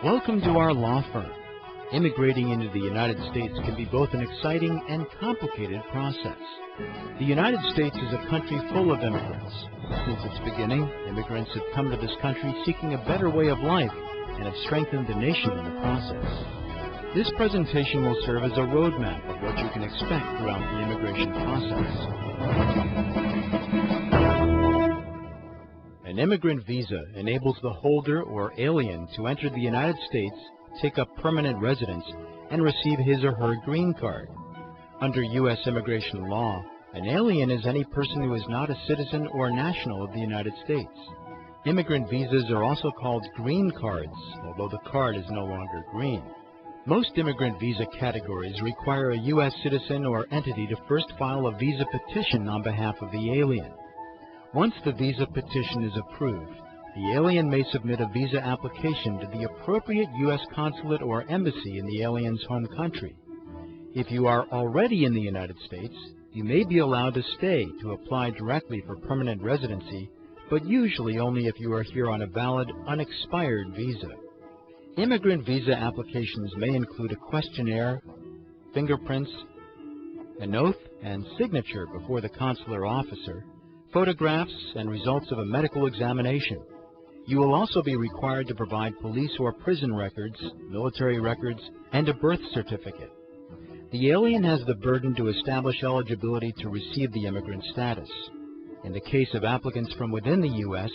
Welcome to our law firm. Immigrating into the United States can be both an exciting and complicated process. The United States is a country full of immigrants. Since its beginning, immigrants have come to this country seeking a better way of life and have strengthened the nation in the process. This presentation will serve as a roadmap of what you can expect throughout the immigration process. An immigrant visa enables the holder or alien to enter the United States, take up permanent residence, and receive his or her green card. Under U.S. immigration law, an alien is any person who is not a citizen or national of the United States. Immigrant visas are also called green cards, although the card is no longer green. Most immigrant visa categories require a U.S. citizen or entity to first file a visa petition on behalf of the alien. Once the visa petition is approved, the alien may submit a visa application to the appropriate U.S. consulate or embassy in the alien's home country. If you are already in the United States, you may be allowed to stay to apply directly for permanent residency, but usually only if you are here on a valid, unexpired visa. Immigrant visa applications may include a questionnaire, fingerprints, an oath and signature before the consular officer, photographs, and results of a medical examination. You will also be required to provide police or prison records, military records, and a birth certificate. The alien has the burden to establish eligibility to receive the immigrant status. In the case of applicants from within the U.S.,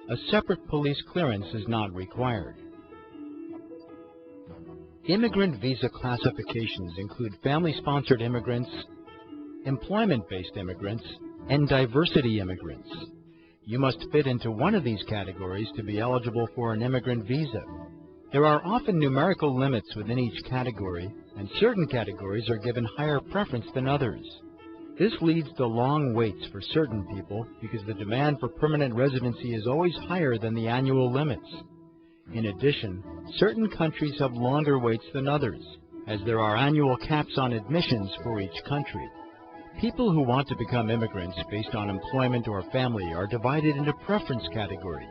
a separate police clearance is not required. Immigrant visa classifications include family-sponsored immigrants, employment-based immigrants, and diversity immigrants. You must fit into one of these categories to be eligible for an immigrant visa. There are often numerical limits within each category, and certain categories are given higher preference than others. This leads to long waits for certain people because the demand for permanent residency is always higher than the annual limits. In addition, certain countries have longer waits than others, as there are annual caps on admissions for each country. People who want to become immigrants based on employment or family are divided into preference categories,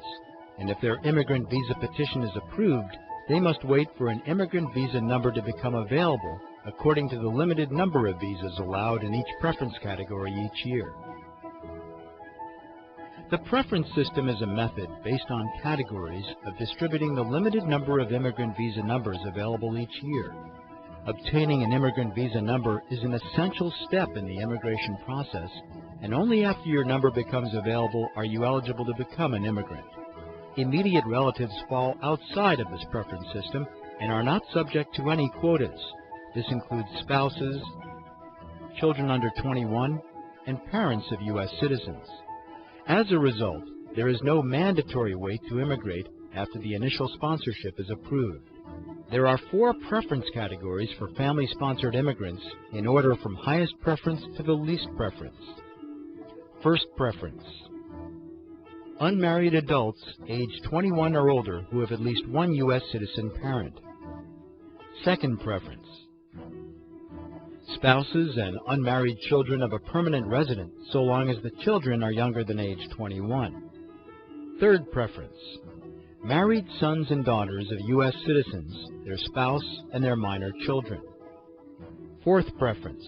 and if their immigrant visa petition is approved, they must wait for an immigrant visa number to become available according to the limited number of visas allowed in each preference category each year. The preference system is a method based on categories of distributing the limited number of immigrant visa numbers available each year. Obtaining an immigrant visa number is an essential step in the immigration process, and only after your number becomes available are you eligible to become an immigrant. Immediate relatives fall outside of this preference system and are not subject to any quotas. This includes spouses, children under 21, and parents of U.S. citizens. As a result, there is no mandatory wait to immigrate after the initial sponsorship is approved. There are 4 preference categories for family-sponsored immigrants in order from highest preference to the least preference. First preference: unmarried adults age 21 or older who have at least one U.S. citizen parent. Second preference: spouses and unmarried children of a permanent resident so long as the children are younger than age 21. Third preference: married sons and daughters of U.S. citizens, their spouse, and their minor children. Fourth preference: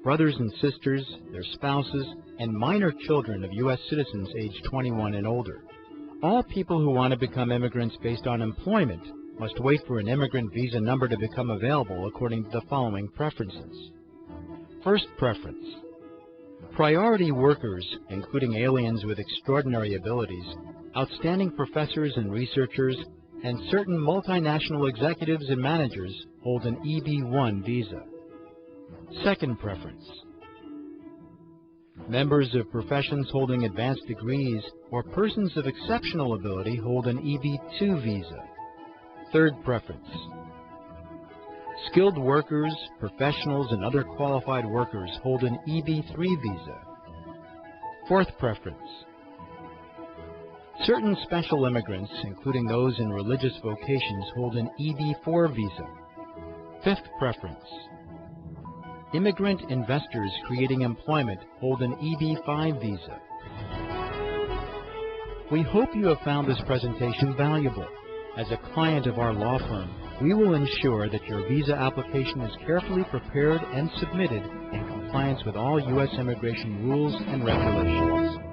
brothers and sisters, their spouses, and minor children of U.S. citizens aged 21 and older. All people who want to become immigrants based on employment must wait for an immigrant visa number to become available according to the following preferences. First preference: priority workers, including aliens with extraordinary abilities, outstanding professors and researchers, and certain multinational executives and managers hold an EB-1 visa. Second preference: members of professions holding advanced degrees or persons of exceptional ability hold an EB-2 visa. Third preference: skilled workers, professionals, and other qualified workers hold an EB-3 visa. Fourth preference: certain special immigrants, including those in religious vocations, hold an EB-4 visa. Fifth preference: immigrant investors creating employment hold an EB-5 visa. We hope you have found this presentation valuable. As a client of our law firm, we will ensure that your visa application is carefully prepared and submitted in compliance with all U.S. immigration rules and regulations.